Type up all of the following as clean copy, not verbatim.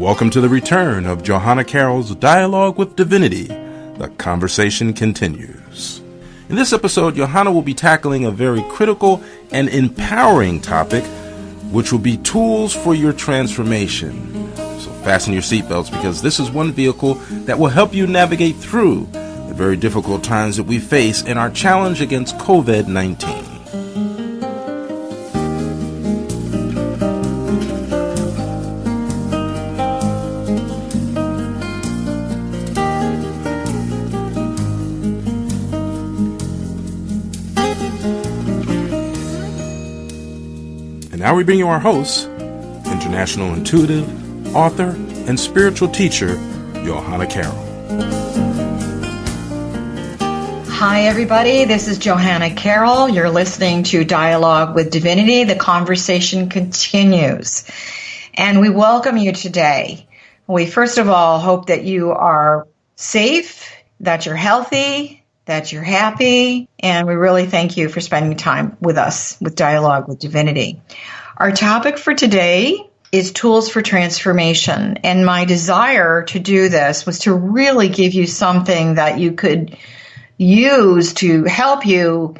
Welcome to the return of Johanna Carroll's Dialogue with Divinity. The conversation continues. In this episode, Johanna will be tackling a very critical and empowering topic, which will be tools for your transformation. So fasten your seatbelts, because this is one vehicle that will help you navigate through the very difficult times that we face in our challenge against COVID-19. Now we bring you our host, international intuitive, author, and spiritual teacher, Johanna Carroll. Hi, everybody. This is Johanna Carroll. You're listening to Dialogue with Divinity. The conversation continues. And we welcome you today. We first of all hope that you are safe, that you're healthy, that you're happy, and we really thank you for spending time with us with Dialogue with Divinity. Our topic for today is tools for transformation, and my desire to do this was to really give you something that you could use to help you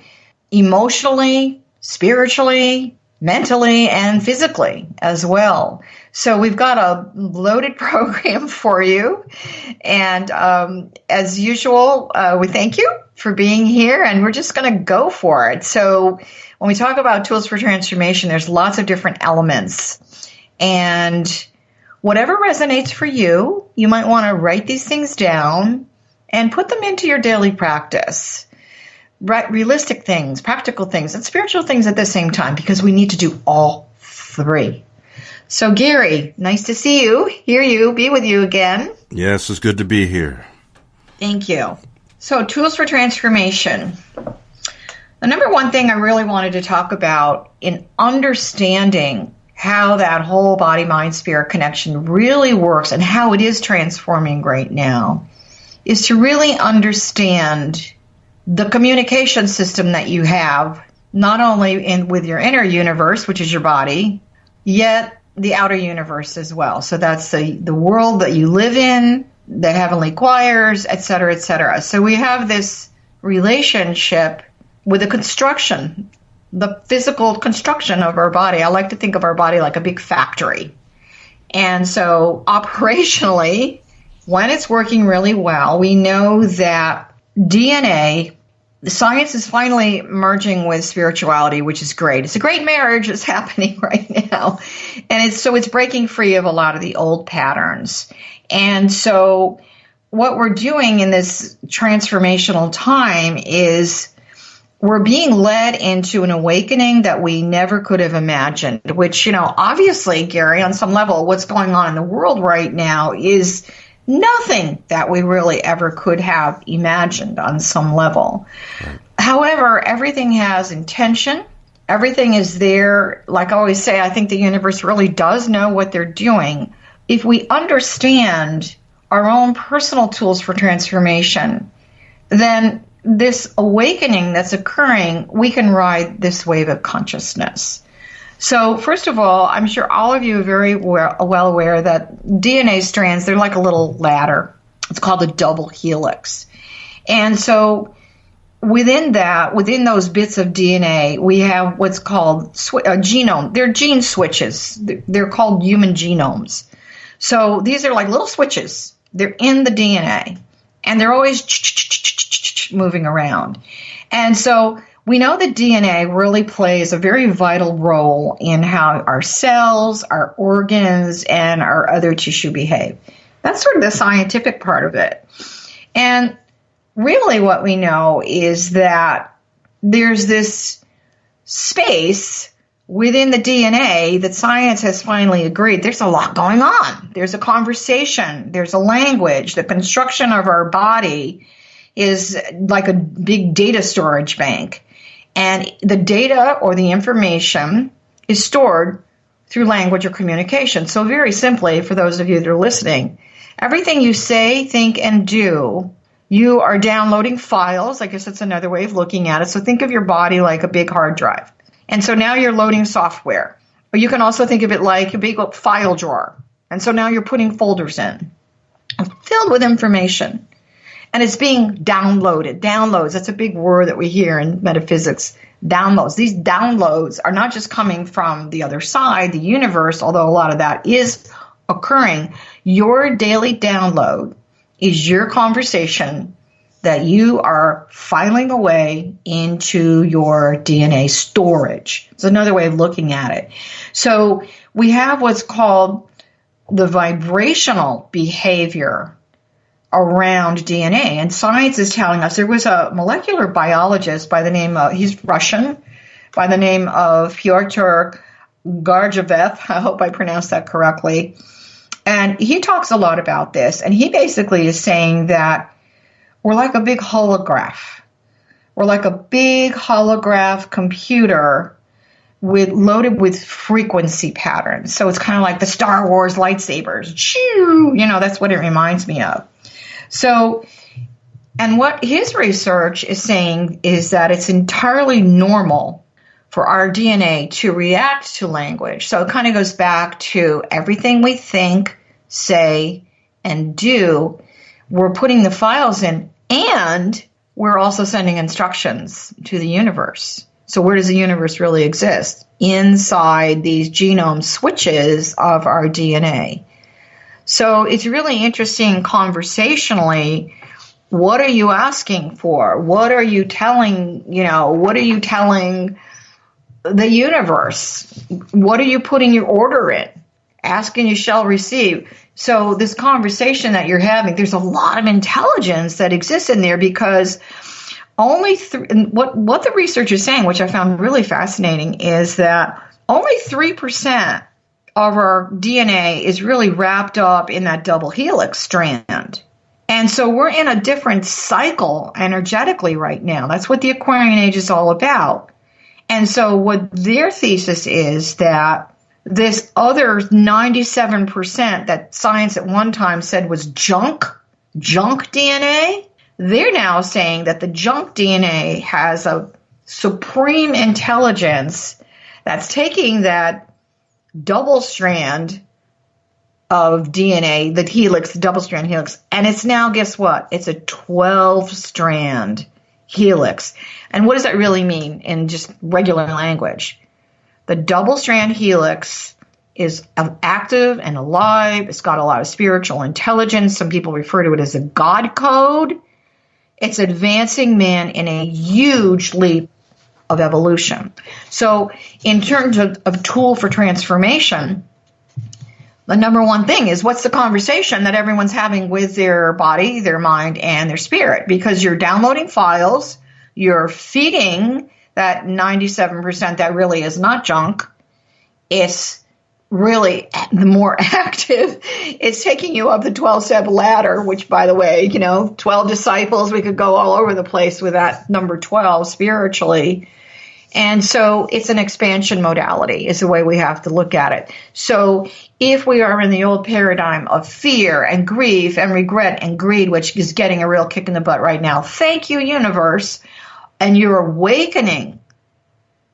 emotionally, spiritually, mentally, and physically as well. So we've got a loaded program for you. And as usual, we thank you for being here, and we're just going to go for it. So when we talk about tools for transformation, there's lots of different elements. And whatever resonates for you, you might want to write these things down and put them into your daily practice. Realistic things, practical things, and spiritual things at the same time, because we need to do all three. So, Gary, nice to see you, hear you, be with you again. Yes, it's good to be here. Thank you. So, tools for transformation. The number one thing I really wanted to talk about in understanding how that whole body-mind-spirit connection really works and how it is transforming right now is to really understand the communication system that you have, not only with your inner universe, which is your body, yet the outer universe as well. So that's the world that you live in, the heavenly choirs, et cetera, et cetera. So we have this relationship with the construction, the physical construction of our body. I like to think of our body like a big factory. And so operationally, when it's working really well, we know that DNA, the science is finally merging with spirituality, which is great. It's a great marriage that's happening right now. And it's breaking free of a lot of the old patterns. And so what we're doing in this transformational time is we're being led into an awakening that we never could have imagined, which, obviously, Gary, on some level, what's going on in the world right now is nothing that we really ever could have imagined on some level. Right. However, everything has intention. Everything is there. Like I always say, I think the universe really does know what they're doing. If we understand our own personal tools for transformation, then this awakening that's occurring, we can ride this wave of consciousness. So first of all, I'm sure all of you are very well aware that DNA strands, they're like a little ladder. It's called a double helix. And so within those bits of DNA, we have what's called a genome. They're gene switches. They're called human genomes. So these are like little switches. They're in the DNA, and they're always moving around. And so we know that DNA really plays a very vital role in how our cells, our organs, and our other tissue behave. That's sort of the scientific part of it. And really what we know is that there's this space within the DNA that science has finally agreed there's a lot going on. There's a conversation. There's a language. The construction of our body is like a big data storage bank. And the data or the information is stored through language or communication. So very simply, for those of you that are listening, everything you say, think, and do, you are downloading files. I guess that's another way of looking at it. So think of your body like a big hard drive. And so now you're loading software. Or you can also think of it like a big file drawer. And so now you're putting folders in filled with information. And it's being downloaded. Downloads, that's a big word that we hear in metaphysics. Downloads. These downloads are not just coming from the other side, the universe, although a lot of that is occurring. Your daily download is your conversation that you are filing away into your DNA storage. It's another way of looking at it. So we have what's called the vibrational behavior around DNA. And science is telling us, there was a molecular biologist by the name of, he's Russian, by the name of Pyotr Garjavev. I hope I pronounced that correctly. And he talks a lot about this. And he basically is saying that we're like a big holograph. We're like a big holograph computer loaded with frequency patterns. So it's kind of like the Star Wars lightsabers. Choo! That's what it reminds me of. So, and what his research is saying is that it's entirely normal for our DNA to react to language. So it kind of goes back to everything we think, say, and do. We're putting the files in, and we're also sending instructions to the universe. So where does the universe really exist? Inside these genome switches of our DNA. So it's really interesting conversationally. What are you asking for? What are you telling the universe? What are you putting your order in? Ask and you shall receive. So this conversation that you're having, there's a lot of intelligence that exists in there, because only what the research is saying, which I found really fascinating, is that only 3% of our DNA is really wrapped up in that double helix strand. And so we're in a different cycle energetically right now. That's what the Aquarian Age is all about. And so what their thesis is that this other 97% that science at one time said was junk DNA, they're now saying that the junk DNA has a supreme intelligence that's taking that double strand of DNA, the helix, the double strand helix, and it's now, guess what? It's a 12-strand helix. And what does that really mean in just regular language? The double strand helix is active and alive. It's got a lot of spiritual intelligence. Some people refer to it as a God code. It's advancing man in a huge leap of evolution. So in terms of tool for transformation, the number one thing is, what's the conversation that everyone's having with their body, their mind, and their spirit? Because you're downloading files, you're feeding that 97% that really is not junk. It's really the more active. It's taking you up the 12-step ladder, which, by the way, 12 disciples, we could go all over the place with that number 12 spiritually. And so it's an expansion modality is the way we have to look at it. So if we are in the old paradigm of fear and grief and regret and greed, which is getting a real kick in the butt right now, thank you, universe, and you're awakening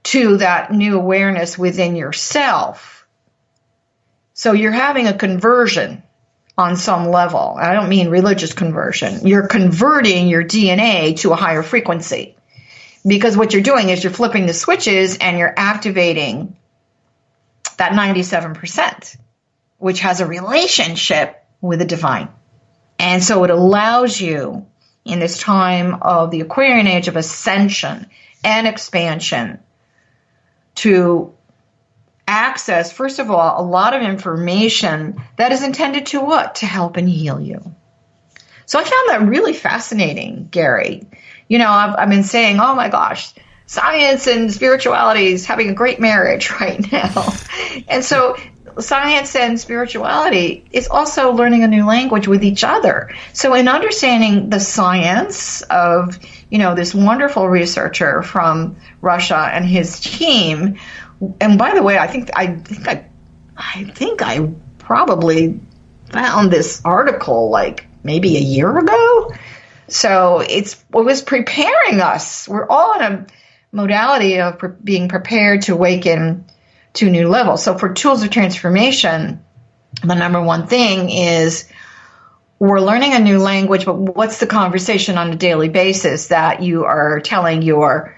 to that new awareness within yourself. So you're having a conversion on some level. I don't mean religious conversion. You're converting your DNA to a higher frequency. Because what you're doing is you're flipping the switches and you're activating that 97%, which has a relationship with the divine. And so it allows you, in this time of the Aquarian Age of ascension and expansion, to access, first of all, a lot of information that is intended to what? To help and heal you. So I found that really fascinating, Gary. I've been saying, oh my gosh, science and spirituality is having a great marriage right now. And so science and spirituality is also learning a new language with each other. So in understanding the science of, this wonderful researcher from Russia and his team, and by the way, I think I probably found this article like maybe a year ago. So it was preparing us. We're all in a modality of being prepared to awaken to new levels. So for tools of transformation, The number one thing is we're learning a new language, but what's the conversation on a daily basis that you are telling your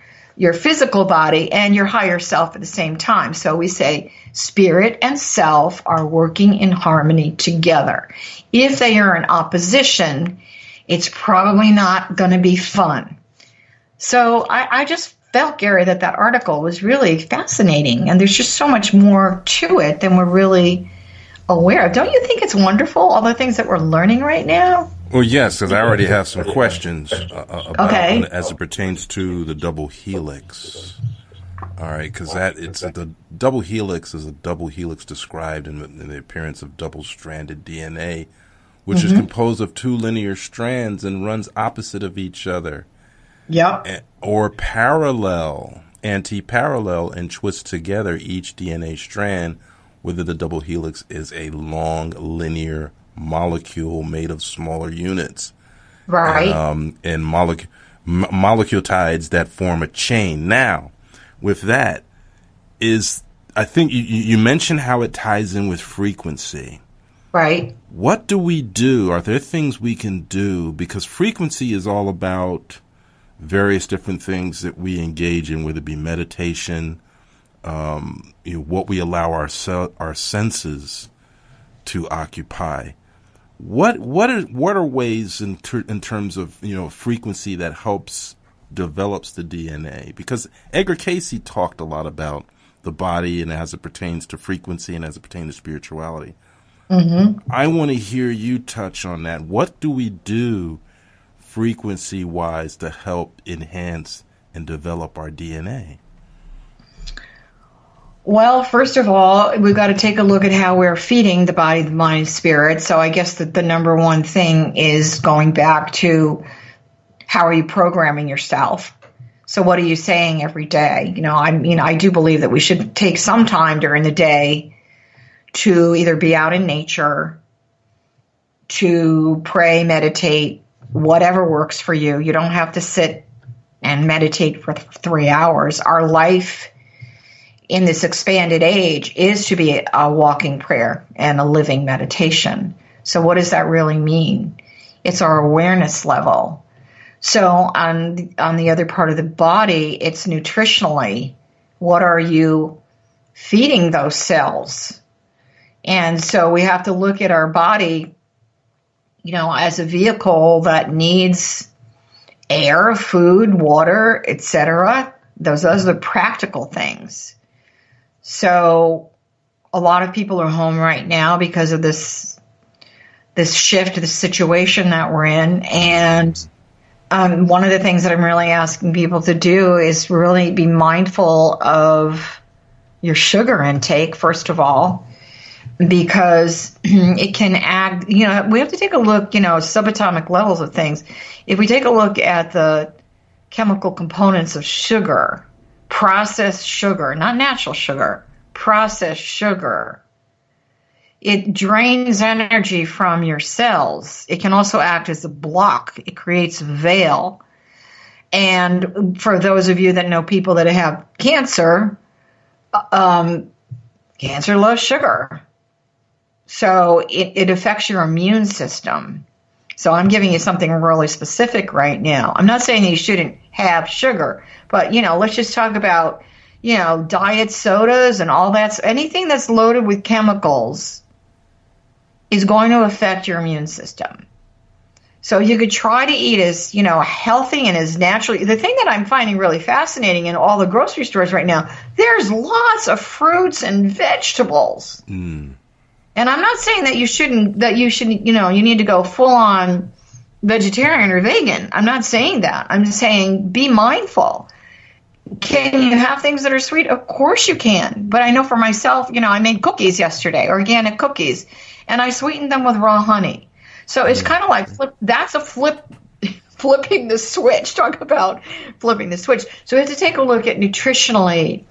physical body and your higher self at the same time? So we say spirit and self are working in harmony together. If they are in opposition, it's probably not going to be fun. So I just felt, Gary, that article was really fascinating, and there's just so much more to it than we're really aware of. Don't you think it's wonderful, all the things that we're learning right now? Well, yes, because I already have some questions about as it pertains to the double helix. All right, because the double helix is a double helix described in the appearance of double-stranded DNA, which is composed of two linear strands and runs opposite of each other. Yep. Or parallel, anti-parallel, and twist together each DNA strand, whether the double helix is a long linear molecule made of smaller units. Right. And molecules that form a chain. Now, with that, I think you mentioned how it ties in with frequency. Right. What do we do? Are there things we can do? Because frequency is all about various different things that we engage in, whether it be meditation, what we allow our senses to occupy. What are ways in terms of frequency that develops the DNA? Because Edgar Cayce talked a lot about the body and as it pertains to frequency and as it pertains to spirituality. I want to hear you touch on that. What do we do frequency-wise to help enhance and develop our DNA? Well, first of all, we've got to take a look at how we're feeding the body, the mind, spirit. So I guess that the number one thing is going back to how are you programming yourself? So what are you saying every day? I do believe that we should take some time during the day to either be out in nature, to pray, meditate, whatever works for you. You don't have to sit and meditate for 3 hours. Our life in this expanded age is to be a walking prayer and a living meditation. So what does that really mean? It's our awareness level. So on the other part of the body, it's nutritionally. What are you feeding those cells? And so we have to look at our body, as a vehicle that needs air, food, water, etc. Those are the practical things. So a lot of people are home right now because of this shift, this situation that we're in. And one of the things that I'm really asking people to do is really be mindful of your sugar intake, first of all, because it can act, we have to take a look, subatomic levels of things. If we take a look at the chemical components of sugar, processed sugar, not natural sugar, processed sugar, it drains energy from your cells. It can also act as a block. It creates a veil. And for those of you that know people that have cancer, cancer loves sugar. So it affects your immune system. So I'm giving you something really specific right now. I'm not saying that you shouldn't have sugar, but, let's just talk about, diet sodas and all that. Anything that's loaded with chemicals is going to affect your immune system. So you could try to eat as, healthy and as naturally. The thing that I'm finding really fascinating in all the grocery stores right now, there's lots of fruits and vegetables. And I'm not saying that you need to go full on vegetarian or vegan. I'm not saying that. I'm just saying be mindful. Can you have things that are sweet? Of course you can. But I know for myself, I made cookies yesterday, organic cookies, and I sweetened them with raw honey. So it's kind of like flipping the switch. Talk about flipping the switch. So we have to take a look at nutritionally.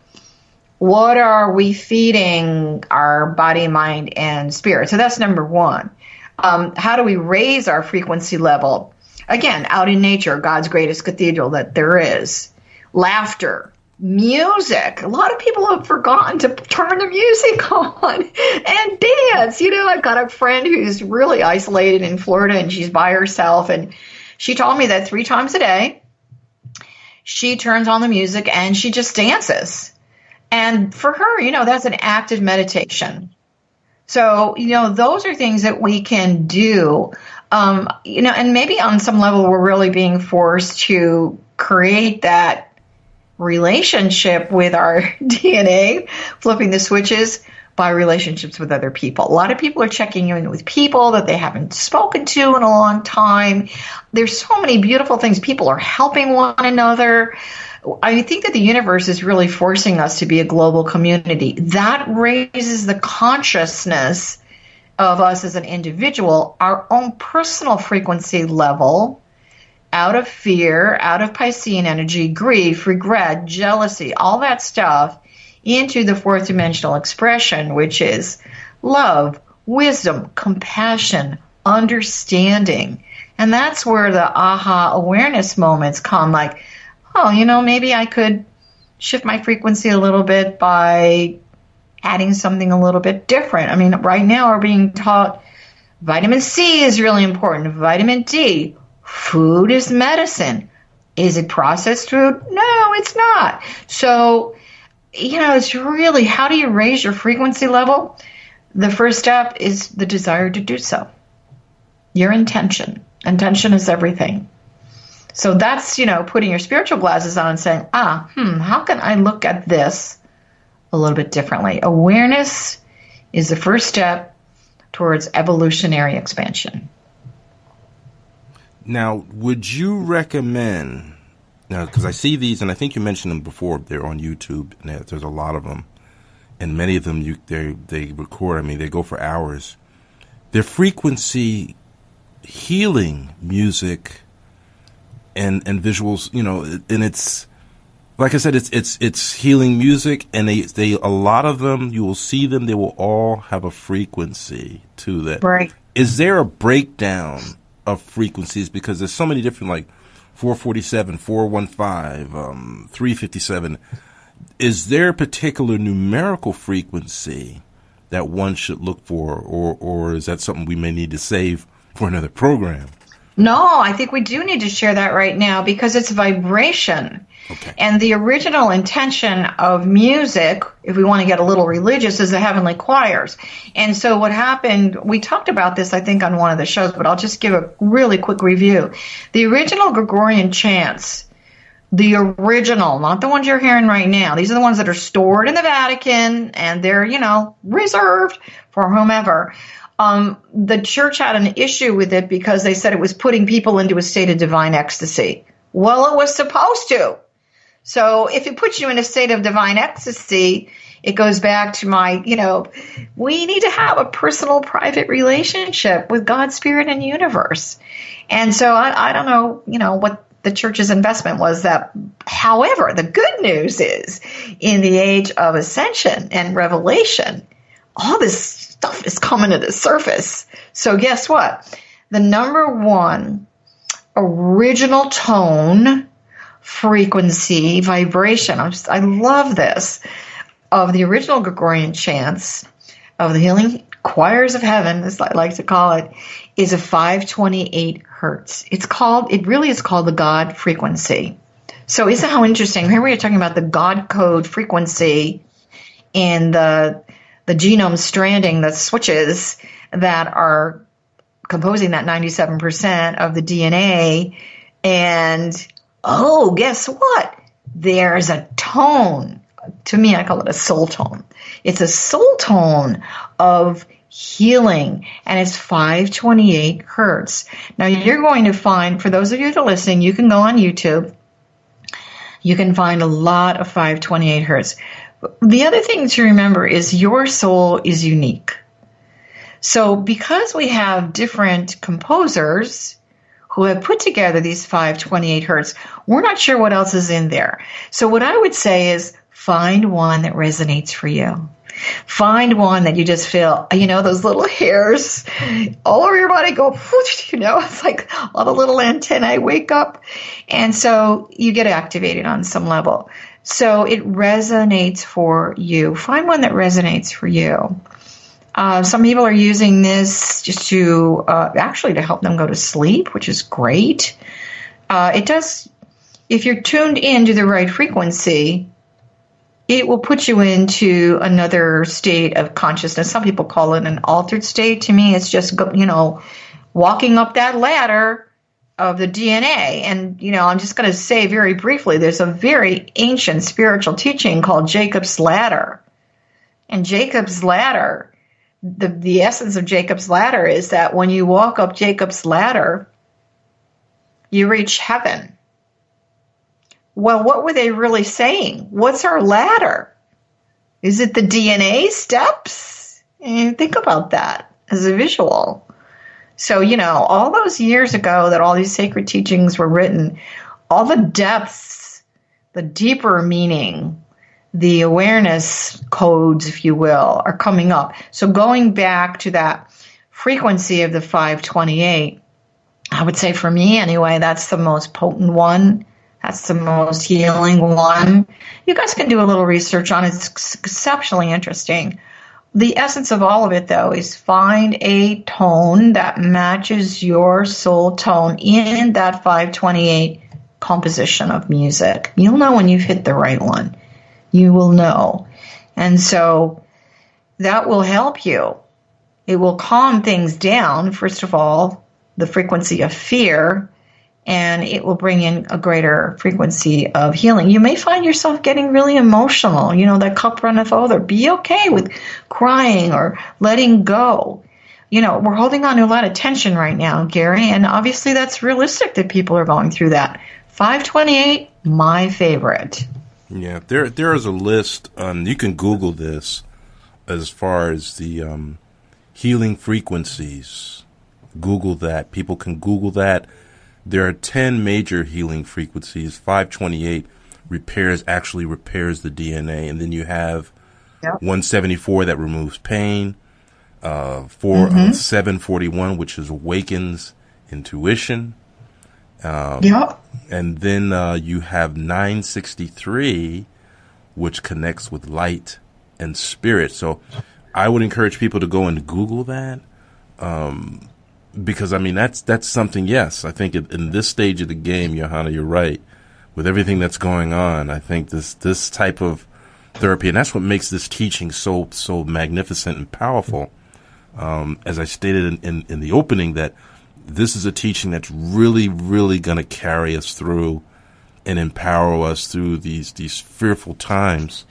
What are we feeding our body, mind, and spirit? So that's number one. How do we raise our frequency level? Again, out in nature, God's greatest cathedral that there is. Laughter, music. A lot of people have forgotten to turn the music on and dance. I've got a friend who's really isolated in Florida, and she's by herself, and she told me that 3 times a day she turns on the music and she just dances. And for her, that's an active meditation. So, those are things that we can do. And maybe on some level we're really being forced to create that relationship with our DNA, flipping the switches by relationships with other people. A lot of people are checking in with people that they haven't spoken to in a long time. There's so many beautiful things. People are helping one another. I think that the universe is really forcing us to be a global community. That raises the consciousness of us as an individual, our own personal frequency level, out of fear, out of Piscean energy, grief, regret, jealousy, all that stuff, into the 4th dimensional expression, which is love, wisdom, compassion, understanding. And that's where the aha awareness moments come, like, oh, maybe I could shift my frequency a little bit by adding something a little bit different. I mean, right now we're being taught vitamin C is really important, vitamin D. Food is medicine. Is it processed food? No, it's not. So, it's really, how do you raise your frequency level? The first step is the desire to do so. Your intention. Intention is everything. So that's, putting your spiritual glasses on and saying, how can I look at this a little bit differently? Awareness is the first step towards evolutionary expansion. Now, would you recommend, because I see these, and I think you mentioned them before, they're on YouTube, and there's a lot of them, and many of them they record, they go for hours. They're frequency healing music and visuals, and it's, like I said, it's healing music, and they a lot of them, you will see them, they will all have a frequency to that. Right. Is there a breakdown of frequencies, because there's so many different, like 447, 415, 357. Is there a particular numerical frequency that one should look for, or is that something we may need to save for another program? No, I think we do need to share that right now, because it's vibration. Okay. And the original intention of music, if we want to get a little religious, is the heavenly choirs. And so what happened, we talked about this, I think, on one of the shows, but I'll just give a really quick review. The original Gregorian chants, the original, not the ones you're hearing right now. These are the ones that are stored in the Vatican, and they're, reserved for whomever. The church had an issue with it because they said it was putting people into a state of divine ecstasy. Well, it was supposed to. So if it puts you in a state of divine ecstasy, it goes back to my, we need to have a personal, private relationship with God, Spirit, and universe. And so I don't know, what the church's investment was that. However, the good news is, in the age of ascension and revelation, all this stuff is coming to the surface. So guess what? The number one original tone, frequency, vibration, I love this, of the original Gregorian chants, of the healing choirs of heaven, as I like to call it, is a 528 hertz. It really is called the God frequency. So isn't that how interesting? Here we are talking about the God code frequency in the genome stranding, the switches that are composing that 97% of the DNA. And, guess what? There's a tone. To me, I call it a soul tone. It's a soul tone of healing, and it's 528 hertz. Now, you're going to find, for those of you that are listening, you can go on YouTube. You can find a lot of 528 hertz. The other thing to remember is your soul is unique. So because we have different composers who have put together these 528 hertz, we're not sure what else is in there. So what I would say is find one that resonates for you. Find one that you just feel, those little hairs all over your body go, it's like all the little antennae wake up. And so you get activated on some level. So it resonates for you. Find one that resonates for you. Some people are using this just to actually to help them go to sleep, which is great. It does, if you're tuned into the right frequency, it will put you into another state of consciousness. Some people call it an altered state. To me, it's just, walking up that ladder of the DNA. And, I'm just going to say very briefly, there's a very ancient spiritual teaching called Jacob's Ladder. And Jacob's Ladder, the essence of Jacob's Ladder is that when you walk up Jacob's Ladder, you reach heaven. Well, what were they really saying? What's our ladder? Is it the DNA steps? And think about that as a visual. So, all those years ago that all these sacred teachings were written, all the depths, the deeper meaning, the awareness codes, if you will, are coming up. So going back to that frequency of the 528, I would say for me anyway, that's the most potent one. That's the most healing one. You guys can do a little research on it. It's exceptionally interesting. The essence of all of it, though, is find a tone that matches your soul tone in that 528 composition of music. You'll know when you've hit the right one. You will know. And so that will help you. It will calm things down, first of all, the frequency of fear, and it will bring in a greater frequency of healing. You may find yourself getting really emotional. That cup runneth over. Be okay with crying or letting go. We're holding on to a lot of tension right now, Gary, and obviously that's realistic that people are going through that. 528, my favorite. Yeah, there is a list. You can Google this as far as the healing frequencies. Google that. People can Google that. There are 10 major healing frequencies. 528 actually repairs the DNA. And then you have 174 that removes pain. 741, which is awakens intuition. And then you have 963, which connects with light and spirit. So I would encourage people to go and Google that. Because that's something. Yes, I think in this stage of the game, Johanna, you're right. With everything that's going on, I think this type of therapy, and that's what makes this teaching so magnificent and powerful. As I stated in the opening, that this is a teaching that's really, really going to carry us through and empower us through these fearful times.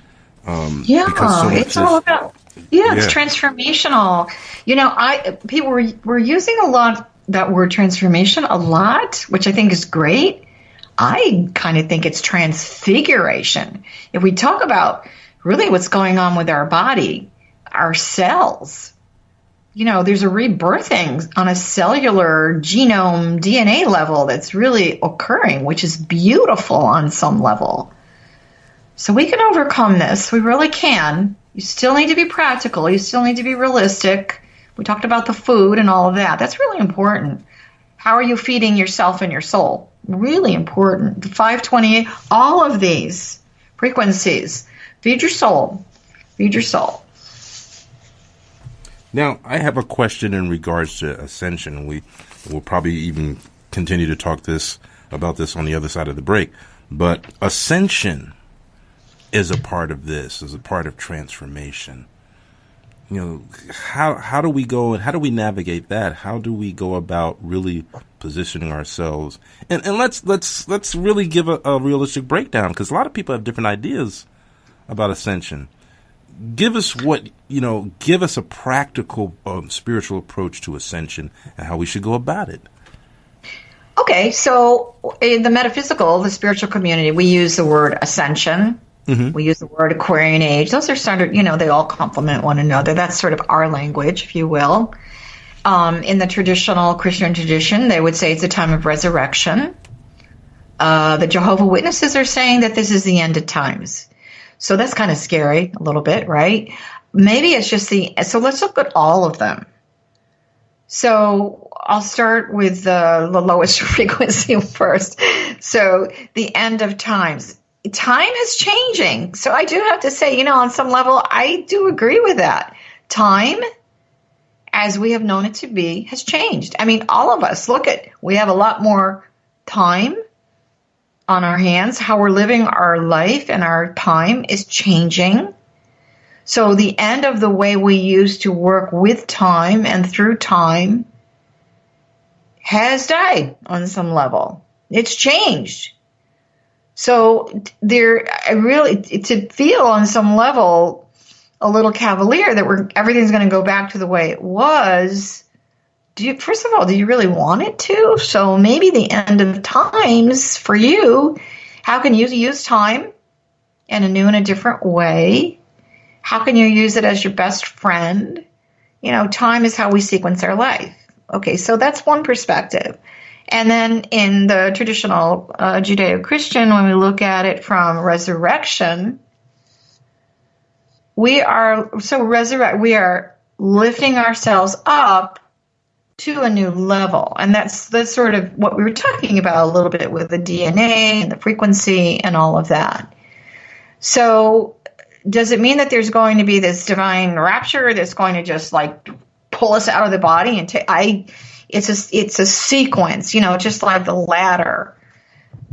It's all about. It's transformational. People were using that word transformation a lot, which I think is great. I kind of think it's transfiguration. If we talk about really what's going on with our body, our cells, there's a rebirthing on a cellular genome DNA level that's really occurring, which is beautiful on some level. So we can overcome this. We really can. You still need to be practical. You still need to be realistic. We talked about the food and all of that. That's really important. How are you feeding yourself and your soul? Really important. The 528, all of these frequencies. Feed your soul. Feed your soul. Now, I have a question in regards to ascension. We will probably even continue to talk about this on the other side of the break. But ascension is a part of this, is a part of transformation. How do we go and how do we navigate that? How do we go about really positioning ourselves? And let's really give a realistic breakdown, because a lot of people have different ideas about ascension. Give us give us a practical spiritual approach to ascension and how we should go about it. Okay, so in the metaphysical, the spiritual community, we use the word ascension. Mm-hmm. We use the word Aquarian age. Those are standard, they all complement one another. That's sort of our language, if you will. In the traditional Christian tradition, they would say it's a time of resurrection. The Jehovah's Witnesses are saying that this is the end of times. So that's kind of scary a little bit, right? Maybe it's just so let's look at all of them. So I'll start with the lowest frequency first. So the end of times. Time is changing. So I do have to say, on some level, I do agree with that. Time, as we have known it to be, has changed. I mean, all of us, we have a lot more time on our hands. How we're living our life and our time is changing. So the end of the way we used to work with time and through time has died on some level. It's changed. So to feel on some level a little cavalier that everything's going to go back to the way it was. First of all, do you really want it to? So maybe the end of times for you, how can you use time in a new and a different way? How can you use it as your best friend? Time is how we sequence our life. Okay, so that's one perspective. And then in the traditional Judeo-Christian, when we look at it from resurrection, we are lifting ourselves up to a new level. And that's sort of what we were talking about a little bit with the DNA and the frequency and all of that. So does it mean that there's going to be this divine rapture that's going to just pull us out of the body and it's a sequence, just like the ladder,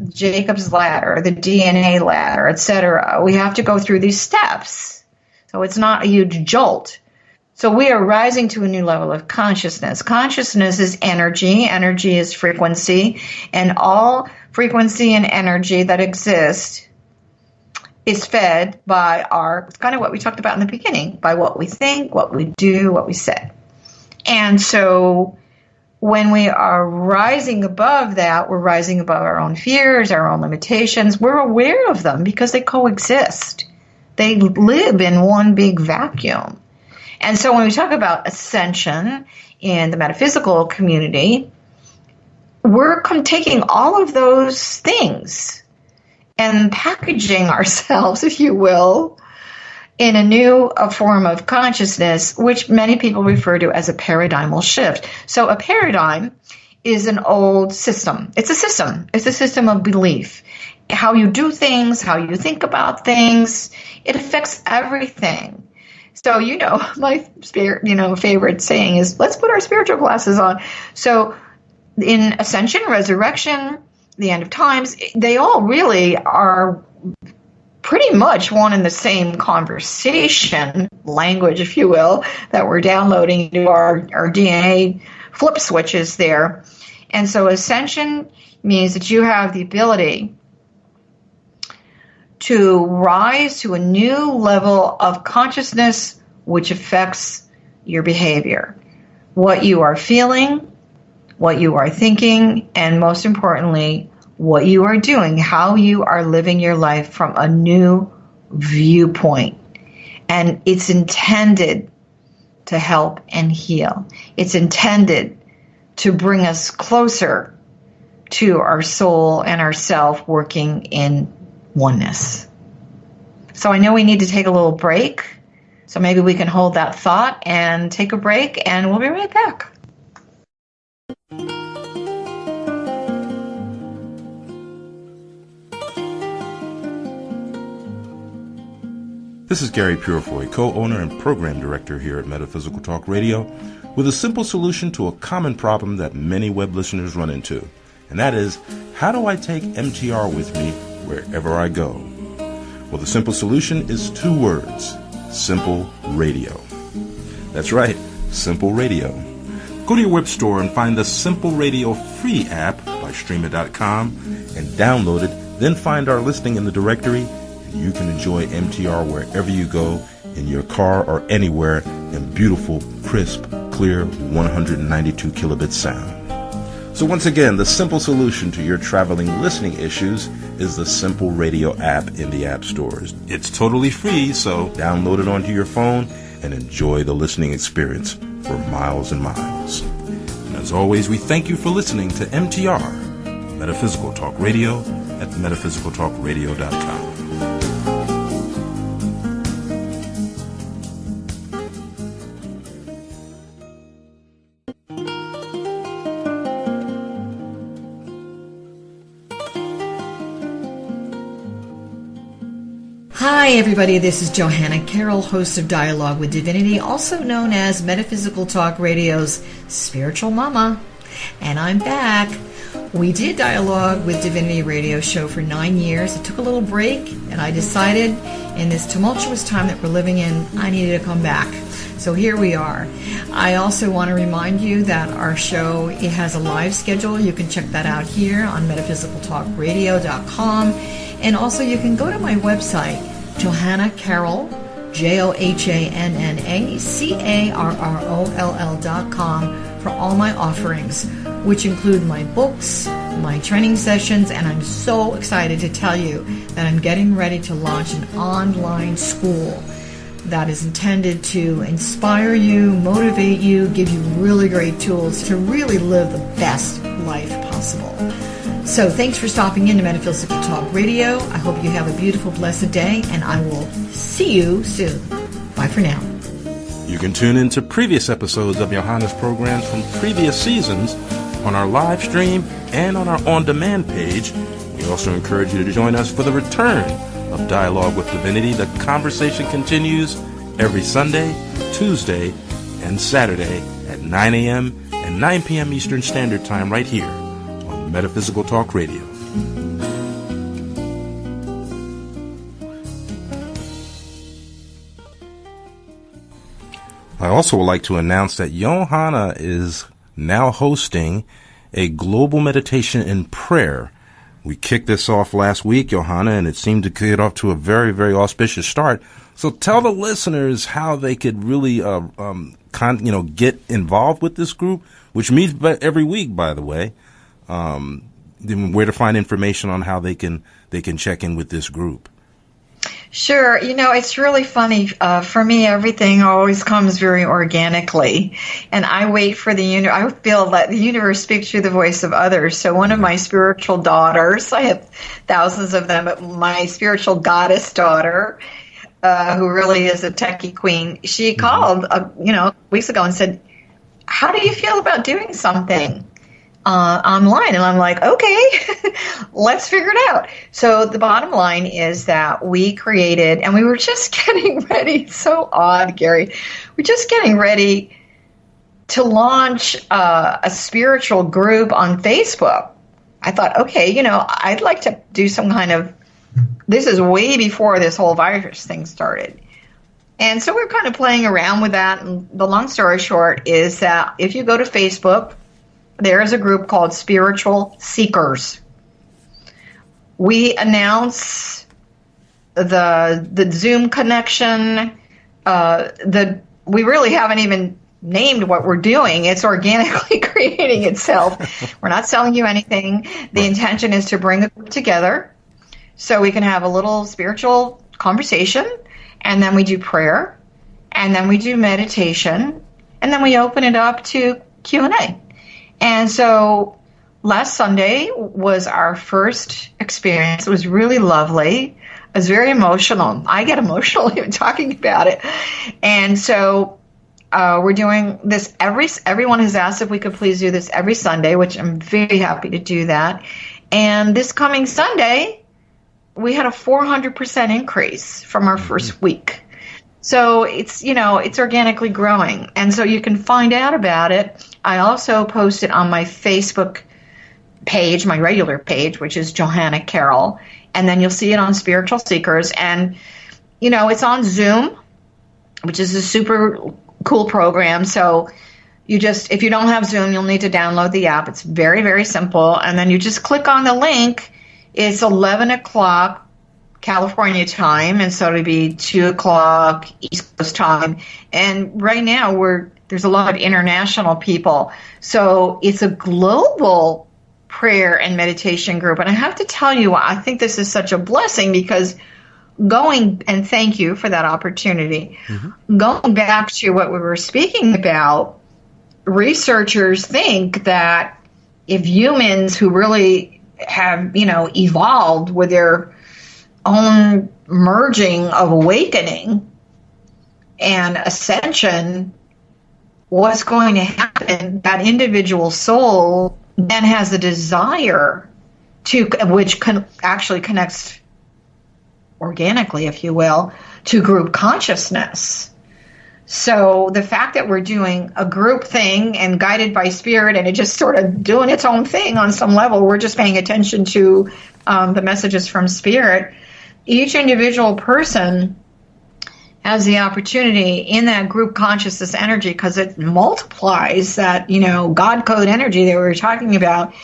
Jacob's ladder, the DNA ladder, etc. We have to go through these steps. So it's not a huge jolt. So we are rising to a new level of consciousness. Consciousness is energy. Energy is frequency. And all frequency and energy that exists is fed by it's kind of what we talked about in the beginning, by what we think, what we do, what we say. And so when we are rising above that, we're rising above our own fears, our own limitations. We're aware of them because they coexist. They live in one big vacuum. And so when we talk about ascension in the metaphysical community, we're taking all of those things and packaging ourselves, if you will, in a new form of consciousness, which many people refer to as a paradigmal shift. So a paradigm is an old system. It's a system. It's a system of belief. How you do things, how you think about things, it affects everything. So, my favorite saying is, let's put our spiritual glasses on. So in ascension, resurrection, the end of times, they all really are pretty much one and the same conversation language, if you will, that we're downloading into our DNA flip switches there. And so ascension means that you have the ability to rise to a new level of consciousness which affects your behavior, what you are feeling, what you are thinking, and most importantly, what you are doing, how you are living your life from a new viewpoint. And it's intended to help and heal. It's intended to bring us closer to our soul and our self working in oneness. So I know we need to take a little break. So maybe we can hold that thought and take a break, and we'll be right back. This is Gary Purefoy, co-owner and program director here at Metaphysical Talk Radio, with a simple solution to a common problem that many web listeners run into, and that is, how do I take MTR with me wherever I go? Well, the simple solution is 2 words: Simple Radio. That's right, Simple Radio. Go to your web store and find the Simple Radio free app by streamit.com and download it, then find our listing in the directory, and you can enjoy MTR wherever you go, in your car or anywhere, in beautiful, crisp, clear 192 kilobit sound. So once again, the simple solution to your traveling listening issues is the Simple Radio app in the app stores. It's totally free, so download it onto your phone and enjoy the listening experience for miles and miles. And as always, we thank you for listening to MTR, Metaphysical Talk Radio, at metaphysicaltalkradio.com. Hi, everybody. This is Johanna Carroll, host of Dialogue with Divinity, also known as Metaphysical Talk Radio's Spiritual Mama. And I'm back. We did Dialogue with Divinity radio show for 9 years. It took a little break, and I decided in this tumultuous time that we're living in, I needed to come back. So here we are. I also want to remind you that our show, it has a live schedule. You can check that out here on metaphysicaltalkradio.com. And also you can go to my website, Johanna Carroll, JohannaCarroll.com for all my offerings, which include my books, my training sessions, and I'm so excited to tell you that I'm getting ready to launch an online school that is intended to inspire you, motivate you, give you really great tools to really live the best life possible. So thanks for stopping in to Metaphysical Talk Radio. I hope you have a beautiful, blessed day, and I will see you soon. Bye for now. You can tune in to previous episodes of Johanna's programs from previous seasons on our live stream and on our on-demand page. We also encourage you to join us for the return of Dialogue with Divinity. The conversation continues every Sunday, Tuesday, and Saturday at 9 a.m. and 9 p.m. Eastern Standard Time right here on Metaphysical Talk Radio. I also would like to announce that Johanna is now hosting a global meditation and prayer. We kicked this off last week, Johanna, and it seemed to get off to a very, very auspicious start. So tell the listeners how they could really, get involved with this group, which meets every week, by the way. Then where to find information on how they can check in with this group. Sure. It's really funny. For me, everything always comes very organically. And I wait for I feel that the universe speaks through the voice of others. So one of my spiritual daughters, I have thousands of them, but my spiritual goddess daughter, who really is a techie queen, she called, weeks ago and said, how do you feel about doing something online? And I'm like, okay, let's figure it out. So the bottom line is that we created, and we were just getting ready. It's so odd, Gary. We're just getting ready to launch a spiritual group on Facebook. I thought, okay, I'd like to do some kind of, this is way before this whole virus thing started. And so we're kind of playing around with that. And the long story short is that if you go to Facebook, there is a group called Spiritual Seekers. We announce the Zoom connection. We really haven't even named what we're doing. It's organically creating itself. We're not selling you anything. The intention is to bring a group together so we can have a little spiritual conversation, and then we do prayer, and then we do meditation, and then we open it up to Q&A. And so last Sunday was our first experience. It was really lovely. It was very emotional. I get emotional even talking about it. And so we're doing this everyone has asked if we could please do this every Sunday, which I'm very happy to do that. And this coming Sunday, we had a 400% increase from our first week. So it's organically growing. And so you can find out about it. I also post it on my Facebook page, my regular page, which is Johanna Carroll. And then you'll see it on Spiritual Seekers. And, it's on Zoom, which is a super cool program. So if you don't have Zoom, you'll need to download the app. It's very, very simple. And then you just click on the link. It's 11 o'clock California time, and so it'll be 2 o'clock East Coast time. And right now there's a lot of international people. So it's a global prayer and meditation group. And I have to tell you, I think this is such a blessing because and thank you for that opportunity. Mm-hmm. Going back to what we were speaking about, researchers think that if humans who really have, evolved with their own merging of awakening and ascension, what's going to happen, that individual soul then has a desire which actually connects organically, if you will, to group consciousness. So the fact that we're doing a group thing and guided by spirit and it just sort of doing its own thing on some level, we're just paying attention to the messages from spirit. Each individual person has the opportunity in that group consciousness energy, because it multiplies that, God code energy that we were talking about.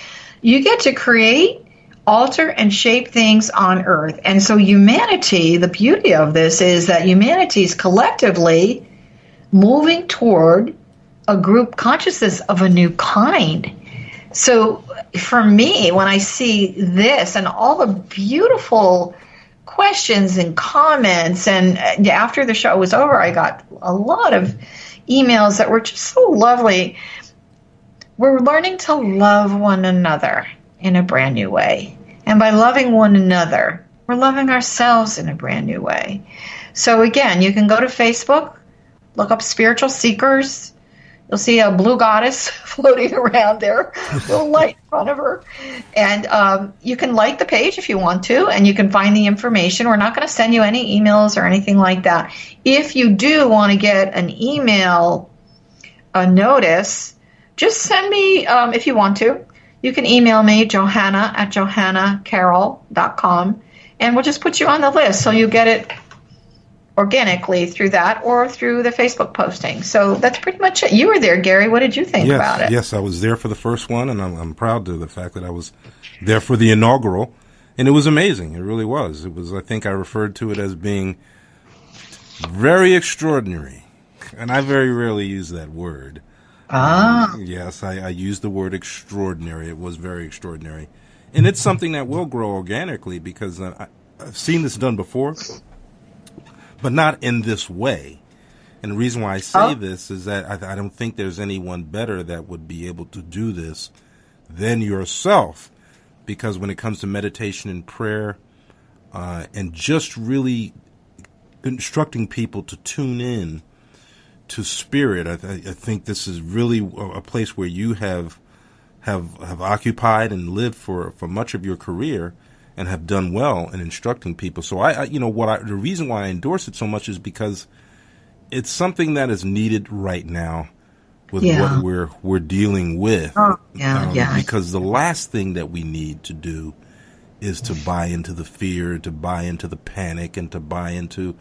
You get to create, alter, and shape things on Earth. And so humanity, the beauty of this is that humanity is collectively moving toward a group consciousness of a new kind. So for me, when I see this and all the beautiful questions and comments, and after the show was over, I got a lot of emails that were just so lovely. We're learning to love one another in a brand new way. And by loving one another, we're loving ourselves in a brand new way. So again, you can go to Facebook, look up Spiritual Seekers. You'll see a blue goddess floating around there, a little light in front of her. And you can like the page if you want to, and you can find the information. We're not going to send you any emails or anything like that. If you do want to get an email, a notice, just send me, if you want to. You can email me, Johanna at johannacarroll.com, and we'll just put you on the list so you get it organically through that or through the Facebook posting. So that's pretty much it. You were there, Gary. What did you think about it? Yes, I was there for the first one, and I'm proud of the fact that I was there for the inaugural, and it was amazing. It really was. It was. I think I referred to it as being very extraordinary, and I very rarely use that word. Yes, I use the word extraordinary. It was very extraordinary, and it's something that will grow organically, because I've seen this done before, but not in this way. And the reason why I say this is that I don't think there's anyone better that would be able to do this than yourself, because when it comes to meditation and prayer, and just really instructing people to tune in to spirit, I think this is really a place where you have occupied and lived for much of your career, and have done well in instructing people. So the reason why I endorse it so much is because it's something that is needed right now with what we're dealing with. Because the last thing that we need to do is to buy into the fear, to buy into the panic, and to buy into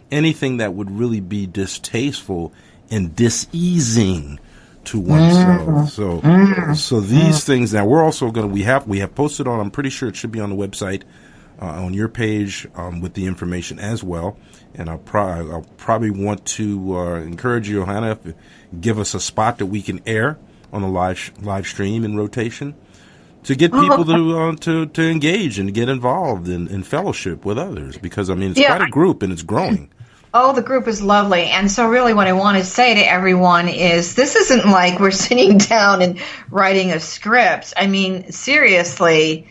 anything that would really be distasteful and diseasing to oneself. So these things, now we're also going to, we have posted on, I'm pretty sure it should be on the website, on your page, with the information as well. And I'll probably want to encourage you, Johanna, if give us a spot that we can air on a live stream in rotation, to get people to engage and get involved in fellowship with others, because it's quite a group and it's growing. Oh, the group is lovely. And so really what I want to say to everyone is this isn't like we're sitting down and writing a script. Seriously,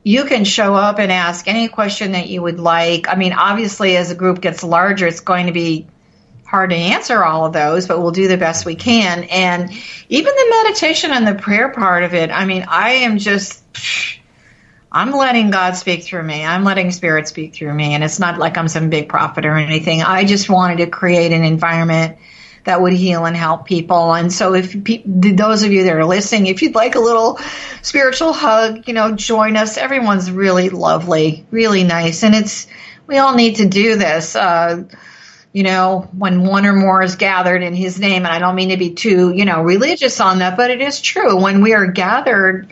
you can show up and ask any question that you would like. Obviously, as the group gets larger, it's going to be hard to answer all of those, but we'll do the best we can. And even the meditation and the prayer part of it, I'm letting God speak through me. I'm letting Spirit speak through me. And it's not like I'm some big prophet or anything. I just wanted to create an environment that would heal and help people. And so if those of you that are listening, if you'd like a little spiritual hug, join us. Everyone's really lovely, really nice. And we all need to do this. When one or more is gathered in his name, and I don't mean to be too, religious on that, but it is true. When we are gathered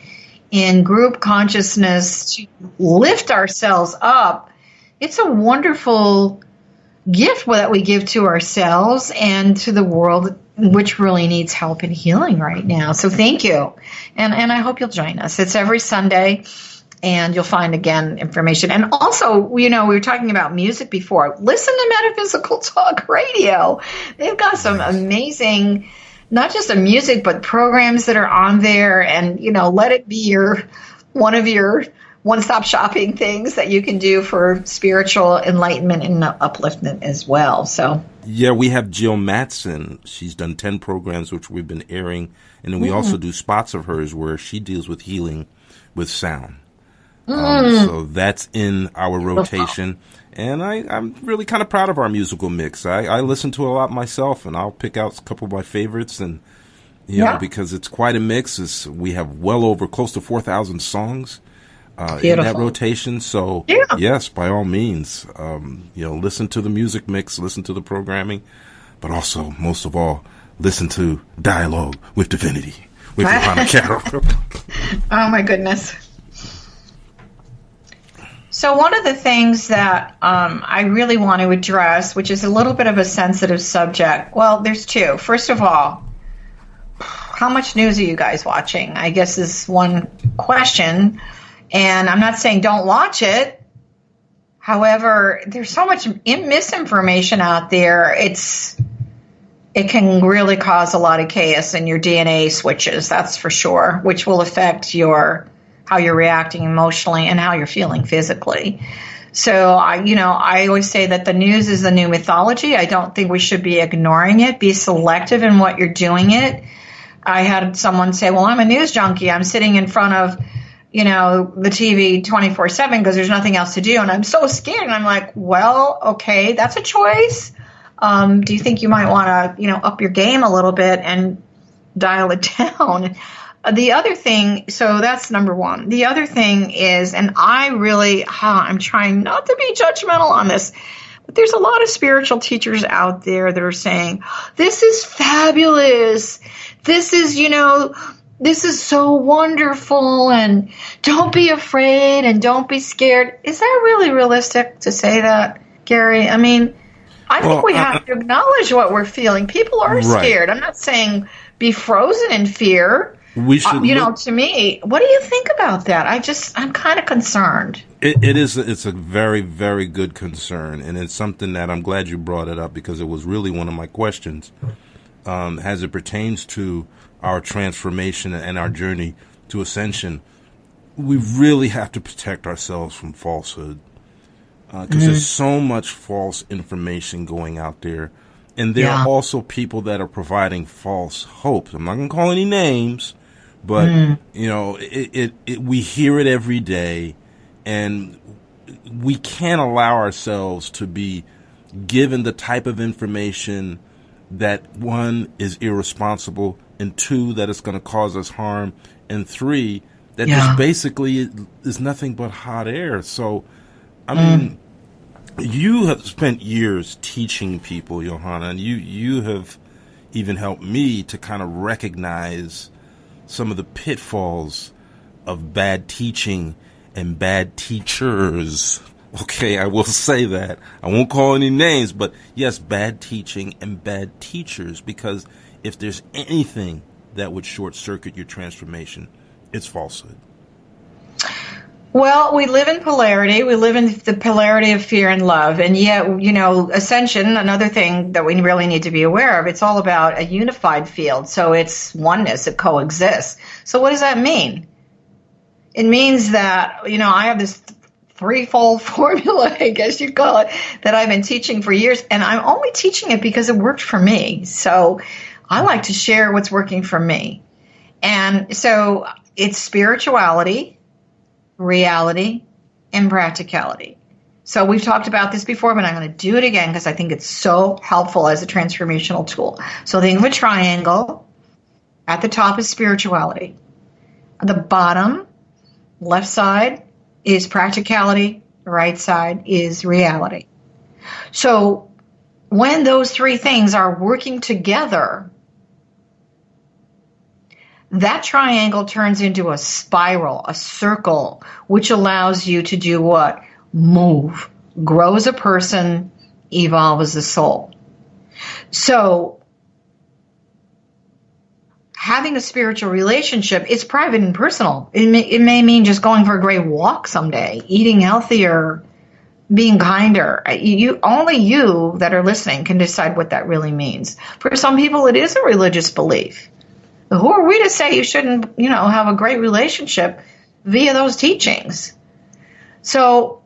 in group consciousness to lift ourselves up, it's a wonderful gift that we give to ourselves and to the world, which really needs help and healing right now. So thank you. And I hope you'll join us. It's every Sunday, and you'll find, again, information. And also, we were talking about music before. Listen to Metaphysical Talk Radio. They've got some amazing, not just the music, but programs that are on there, and, let it be one of your one-stop shopping things that you can do for spiritual enlightenment and upliftment as well. So yeah, we have Jill Matson. She's done 10 programs, which we've been airing. And then we also do spots of hers where she deals with healing with sound. So that's in our rotation. And I'm really kind of proud of our musical mix. I listen to a lot myself, and I'll pick out a couple of my favorites, and you know, because it's quite a mix. We have well over close to 4,000 songs in that rotation. So yes, by all means, you know, listen to the music mix, listen to the programming, but also, most of all, listen to Dialogue with Divinity with Johanna Carroll. Oh my goodness. So one of the things that I really want to address, which is a little bit of a sensitive subject, well, there's two. First of all, how much news are you guys watching? I guess is one question. And I'm not saying don't watch it. However, there's so much misinformation out there. It can really cause a lot of chaos in your DNA switches, that's for sure, which will affect how you're reacting emotionally and how you're feeling physically. So, I always say that the news is the new mythology. I don't think we should be ignoring it. Be selective in what you're doing it. I had someone say, well, I'm a news junkie. I'm sitting in front of, the TV 24/7 because there's nothing else to do. And I'm so scared. And I'm like, well, okay, that's a choice. Do you think you might want to, up your game a little bit and dial it down? The other thing, so that's number one. The other thing is, and I'm trying not to be judgmental on this, but there's a lot of spiritual teachers out there that are saying, this is fabulous. This is so wonderful, and don't be afraid and don't be scared. Is that really realistic to say that, Gary? I mean, I think we have to acknowledge what we're feeling. People are scared. I'm not saying be frozen in fear. We should, to me, what do you think about that? I'm kind of concerned. It's a very, very good concern, and it's something that I'm glad you brought it up because it was really one of my questions as it pertains to our transformation and our journey to ascension. We really have to protect ourselves from falsehood because there's so much false information going out there. And there are also people that are providing false hope. I'm not going to call any names, but, we hear it every day, and we can't allow ourselves to be given the type of information that, one, is irresponsible, and two, that it's going to cause us harm, and three, that just basically is nothing but hot air. So, I mean, you have spent years teaching people, Johanna, and you have even helped me to kind of recognize some of the pitfalls of bad teaching and bad teachers. Okay, I will say that. I won't call any names, but yes, bad teaching and bad teachers, because if there's anything that would short-circuit your transformation, it's falsehood. Well, we live in polarity. We live in the polarity of fear and love. And yet, ascension, another thing that we really need to be aware of, it's all about a unified field. So it's oneness, it coexists. So what does that mean? It means that, I have this threefold formula, I guess you call it, that I've been teaching for years. And I'm only teaching it because it worked for me. So I like to share what's working for me. And so it's spirituality, reality, and practicality. So we've talked about this before, but I'm going to do it again because I think it's so helpful as a transformational tool. So think of a triangle. At the top is spirituality. At the bottom, left side, is practicality. The right side is reality. So when those three things are working together, that triangle turns into a spiral, a circle, which allows you to do what? Move, grow as a person, evolve as a soul. So having a spiritual relationship is private and personal. It may mean just going for a great walk someday, eating healthier, being kinder. Only you that are listening can decide what that really means. For some people, it is a religious belief. Who are we to say you shouldn't, have a great relationship via those teachings? So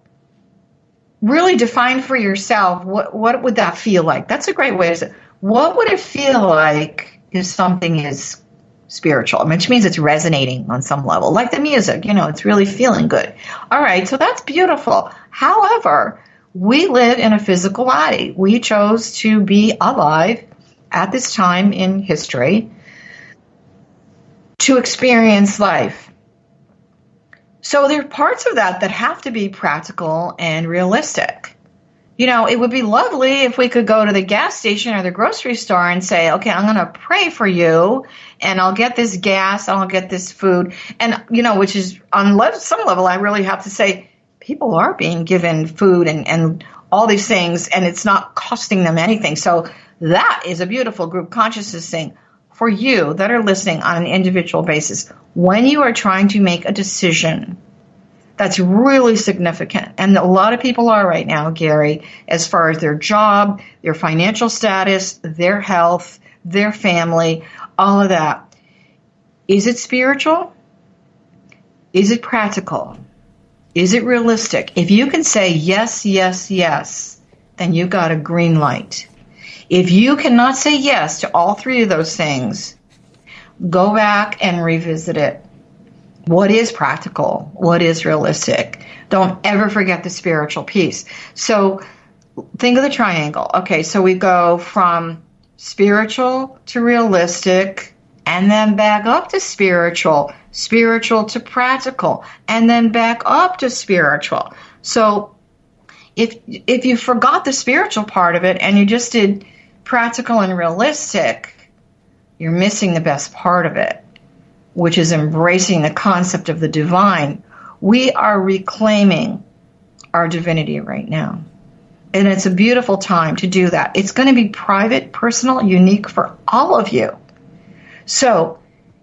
really define for yourself, what would that feel like? That's a great way to say, what would it feel like if something is spiritual, which means it's resonating on some level, like the music, it's really feeling good. All right, so that's beautiful. However, we live in a physical body. We chose to be alive at this time in history to experience life. So there are parts of that have to be practical and realistic. You know, it would be lovely if we could go to the gas station or the grocery store and say, okay, I'm going to pray for you and I'll get this gas and I'll get this food. And, you know, which is on some level, I really have to say people are being given food and all these things and it's not costing them anything. So that is a beautiful group consciousness thing for you that are listening on an individual basis. When you are trying to make a decision, that's really significant. And a lot of people are right now, Gary, as far as their job, their financial status, their health, their family, all of that. Is it spiritual? Is it practical? Is it realistic? If you can say yes, yes, yes, then you got a green light. If you cannot say yes to all three of those things, go back and revisit it. What is practical? What is realistic? Don't ever forget the spiritual piece. So think of the triangle. Okay, so we go from spiritual to realistic, and then back up to spiritual to practical, and then back up to spiritual. So if you forgot the spiritual part of it and you just did practical and realistic, you're missing the best part of it, which is embracing the concept of the divine. We are reclaiming our divinity right now. And it's a beautiful time to do that. It's going to be private, personal, unique for all of you. So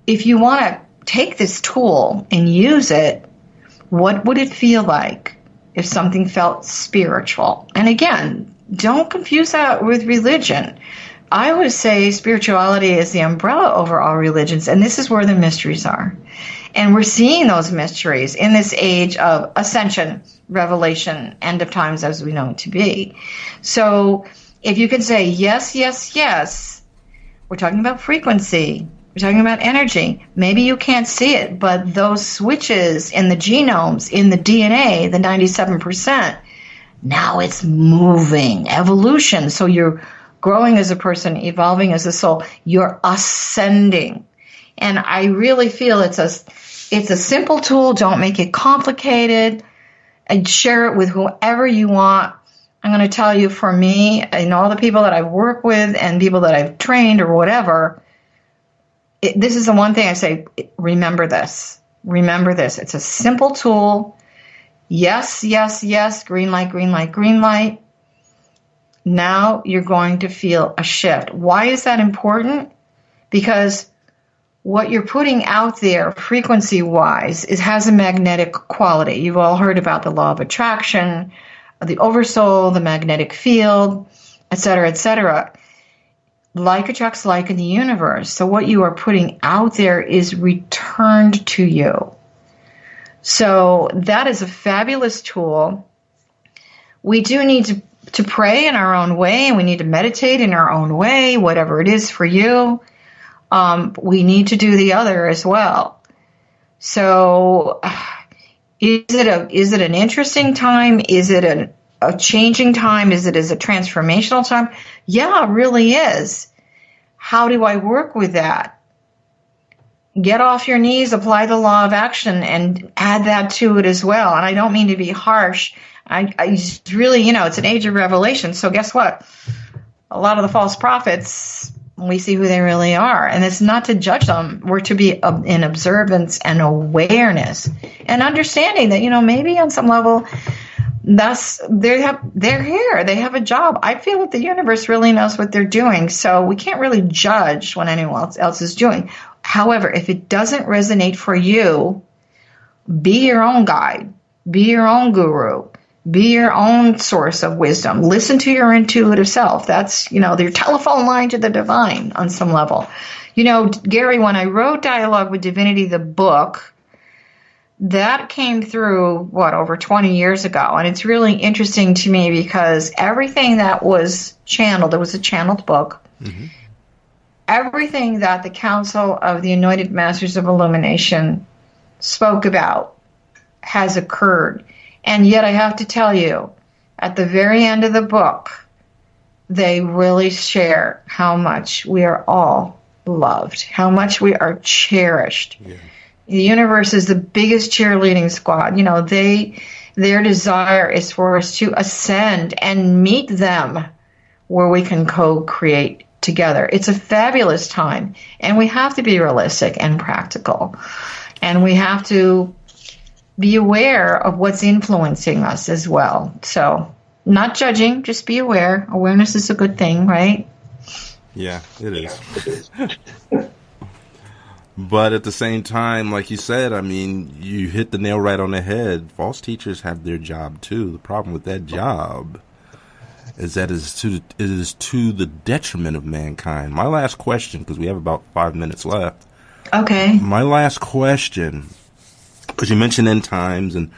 if you want to take this tool and use it, what would it feel like if something felt spiritual? And again, don't confuse that with religion. I would say spirituality is the umbrella over all religions, and this is where the mysteries are. And we're seeing those mysteries in this age of ascension, revelation, end of times as we know it to be. So if you can say yes, yes, yes, we're talking about frequency, we're talking about energy. Maybe you can't see it, but those switches in the genomes, in the DNA, the 97%, now it's moving, evolution. So you're growing as a person, evolving as a soul, you're ascending. And I really feel it's a simple tool. Don't make it complicated. And share it with whoever you want. I'm going to tell you, for me and all the people that I've worked with and people that I've trained or whatever, this is the one thing I say, remember this. Remember this. It's a simple tool. Yes, yes, yes, green light, green light, green light. Now you're going to feel a shift. Why is that important? Because what you're putting out there frequency-wise has a magnetic quality. You've all heard about the law of attraction, the oversoul, the magnetic field, etc., etc. Like attracts like in the universe. So what you are putting out there is returned to you. So that is a fabulous tool. We do need to pray in our own way, and we need to meditate in our own way, whatever it is for you. We need to do the other as well. So is it an interesting time? Is it a changing time? Is it a transformational time? Yeah, it really is. How do I work with that? Get off your knees, apply the law of action, and add that to it as well. And I don't mean to be harsh. I really, it's an age of revelation. So guess what? A lot of the false prophets, we see who they really are. And it's not to judge them. We're to be in observance and awareness and understanding that, maybe on some level, they're here. They have a job. I feel that the universe really knows what they're doing. So we can't really judge what anyone else is doing. However, if it doesn't resonate for you, be your own guide. Be your own guru. Be your own source of wisdom. Listen to your intuitive self. That's, your telephone line to the divine on some level. Gary, when I wrote Dialogue with Divinity, the book, that came through, over 20 years ago. And it's really interesting to me because everything that was channeled, it was a channeled book, everything that the Council of the Anointed Masters of Illumination spoke about has occurred. And yet I have to tell you, at the very end of the book, they really share how much we are all loved, how much we are cherished. Yeah. The universe is the biggest cheerleading squad. You know, their desire is for us to ascend and meet them where we can co-create together. It's a fabulous time, and we have to be realistic and practical, and we have to be aware of what's influencing us as well. So, not judging, just be aware. Awareness is a good thing, right? Yeah, it is. But at the same time, like you said, I mean, you hit the nail right on the head. False teachers have their job too. The problem with that job is that it is to the detriment of mankind. My last question, because we have about 5 minutes left. Okay. My last question, because you mentioned end times, and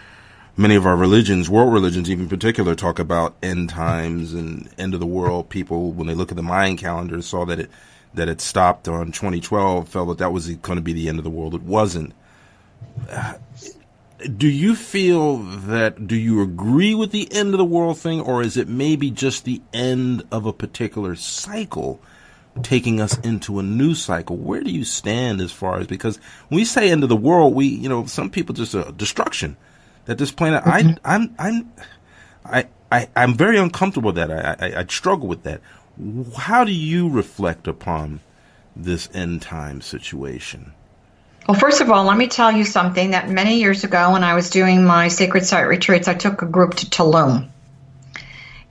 many of our religions, world religions even in particular, talk about end times and end of the world. People, when they look at the Mayan calendar, saw that it stopped on 2012, felt that was going to be the end of the world. It wasn't. Do you feel that, do you agree with the end of the world thing, or is it maybe just the end of a particular cycle taking us into a new cycle? Where do you stand as far as, because when we say end of the world, some people just destruction, that this planet, I'm very uncomfortable with that. I struggle with that. How do you reflect upon this end time situation? Well, first of all, let me tell you something that many years ago when I was doing my sacred site retreats, I took a group to Tulum.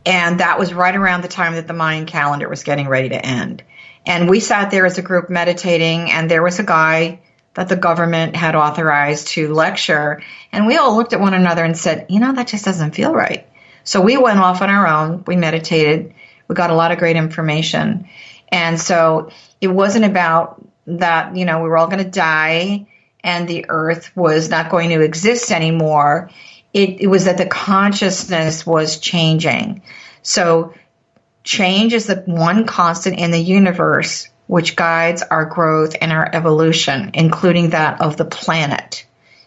And that was right around the time that the Mayan calendar was getting ready to end. And we sat there as a group meditating, and there was a guy that the government had authorized to lecture. And we all looked at one another and said, that just doesn't feel right. So we went off on our own. We meditated. We got a lot of great information. And so it wasn't about that, we were all going to die and the earth was not going to exist anymore. It was that the consciousness was changing. So change is the one constant in the universe which guides our growth and our evolution, including that of the planet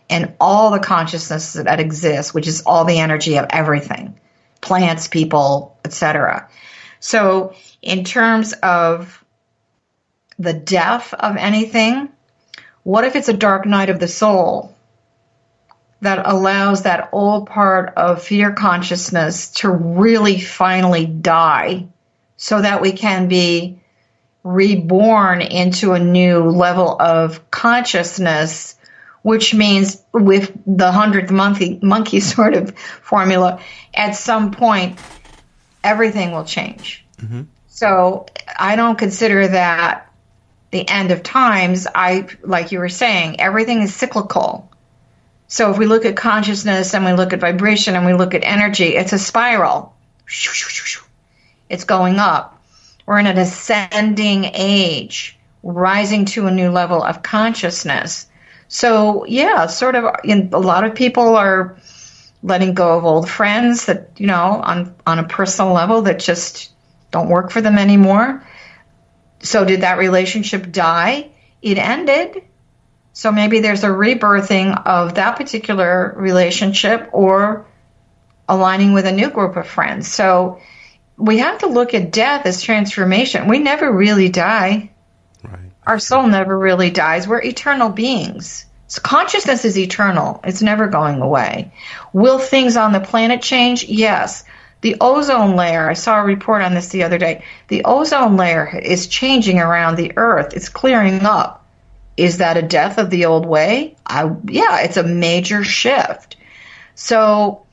and all the consciousness that exists, which is all the energy of everything, plants, people, etc. So in terms of the death of anything, what if it's a dark night of the soul that allows that old part of fear consciousness to really finally die so that we can be reborn into a new level of consciousness, which means with the 100th monkey sort of formula, at some point, everything will change. Mm-hmm. So I don't consider that the end of times. Like you were saying, everything is cyclical. So if we look at consciousness and we look at vibration and we look at energy, it's a spiral. It's going up. We're in an ascending age, rising to a new level of consciousness. So yeah, sort of, a lot of people are letting go of old friends that, on a personal level that just don't work for them anymore. So did that relationship die? It ended. So maybe there's a rebirthing of that particular relationship or aligning with a new group of friends. So we have to look at death as transformation. We never really die. Right. Our soul never really dies. We're eternal beings. So consciousness is eternal. It's never going away. Will things on the planet change? Yes. The ozone layer, I saw a report on this the other day. The ozone layer is changing around the earth. It's clearing up. Is that a death of the old way? Yeah, it's a major shift. So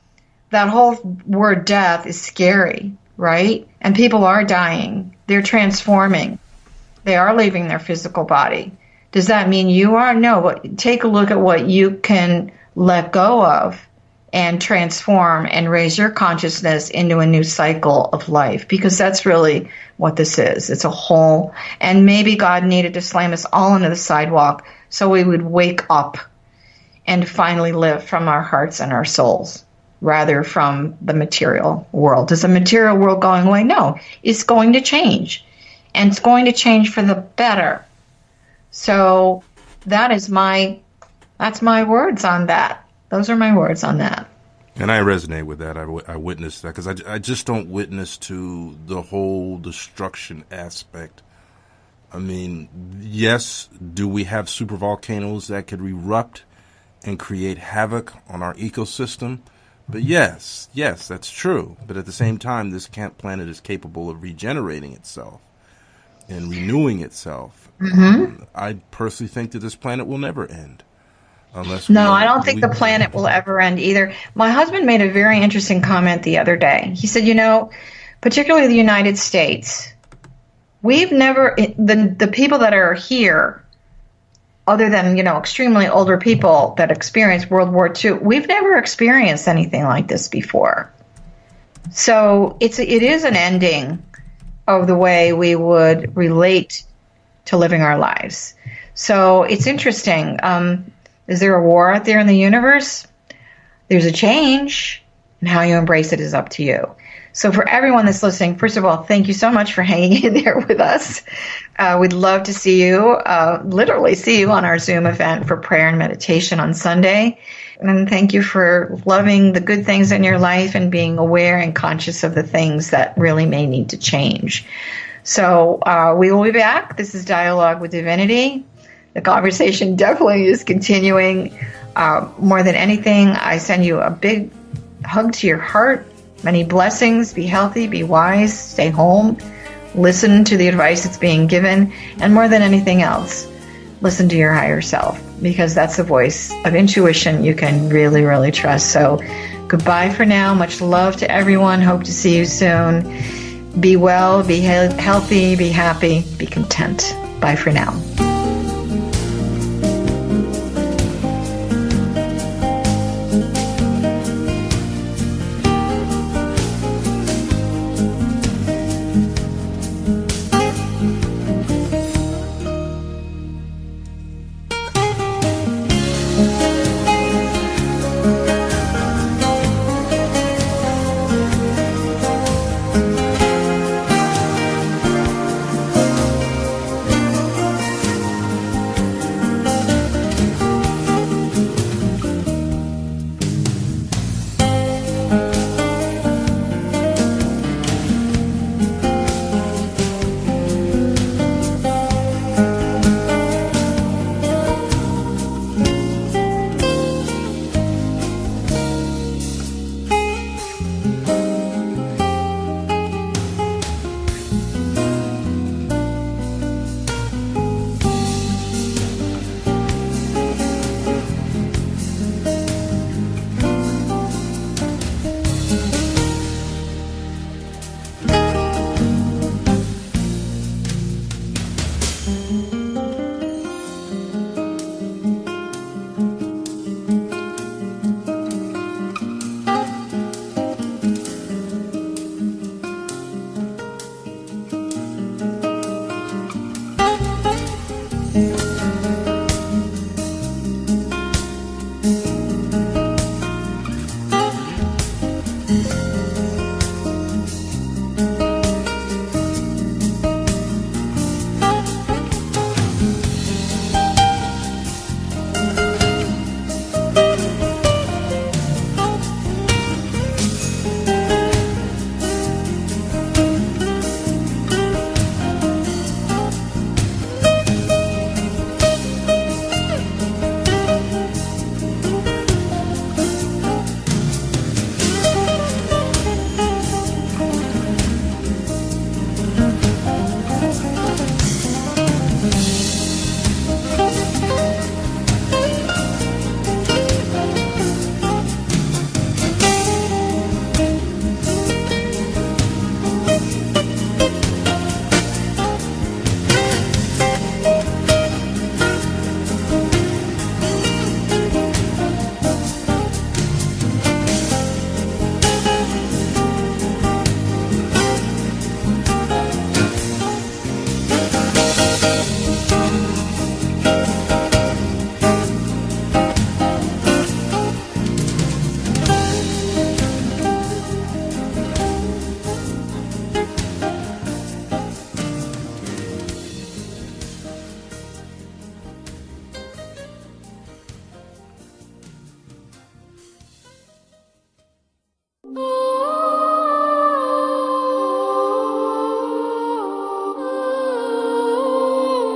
that whole word death is scary, right? And people are dying. They're transforming. They are leaving their physical body. Does that mean you are? No, but take a look at what you can let go of and transform and raise your consciousness into a new cycle of life, because that's really what this is. It's a whole, and maybe God needed to slam us all into the sidewalk so we would wake up and finally live from our hearts and our souls rather from the material world. Is the material world going away? No, it's going to change, and it's going to change for the better. So that's my words on that. Those are my words on that. And I resonate with that. I witnessed that because I just don't witness to the whole destruction aspect. I mean, yes, do we have supervolcanoes that could erupt and create havoc on our ecosystem? But yes, that's true. But at the same time, this planet is capable of regenerating itself and renewing itself. I personally think that this planet will never end. I don't think the planet will ever end either. My husband made a very interesting comment the other day. He said, particularly the United States, we've never, the people that are here, other than, extremely older people that experienced World War II, we've never experienced anything like this before. So it is an ending of the way we would relate to living our lives. So it's interesting. Is there a war out there in the universe? There's a change, and how you embrace it is up to you. So for everyone that's listening, first of all, thank you so much for hanging in there with us. We'd love to see you, literally see you on our Zoom event for prayer and meditation on Sunday. And thank you for loving the good things in your life and being aware and conscious of the things that really may need to change. So we will be back. This is Dialogue with Divinity. The conversation definitely is continuing. More than anything, I send you a big hug to your heart. Many blessings. Be healthy, be wise, stay home, listen to the advice that's being given, and more than anything else, listen to your higher self, because that's the voice of intuition you can really, really trust. So goodbye for now. Much love to everyone. Hope to see you soon. Be well, be healthy, be happy, be content. Bye for now.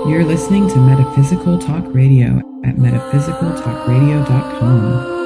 You're listening to Metaphysical Talk Radio at metaphysicaltalkradio.com.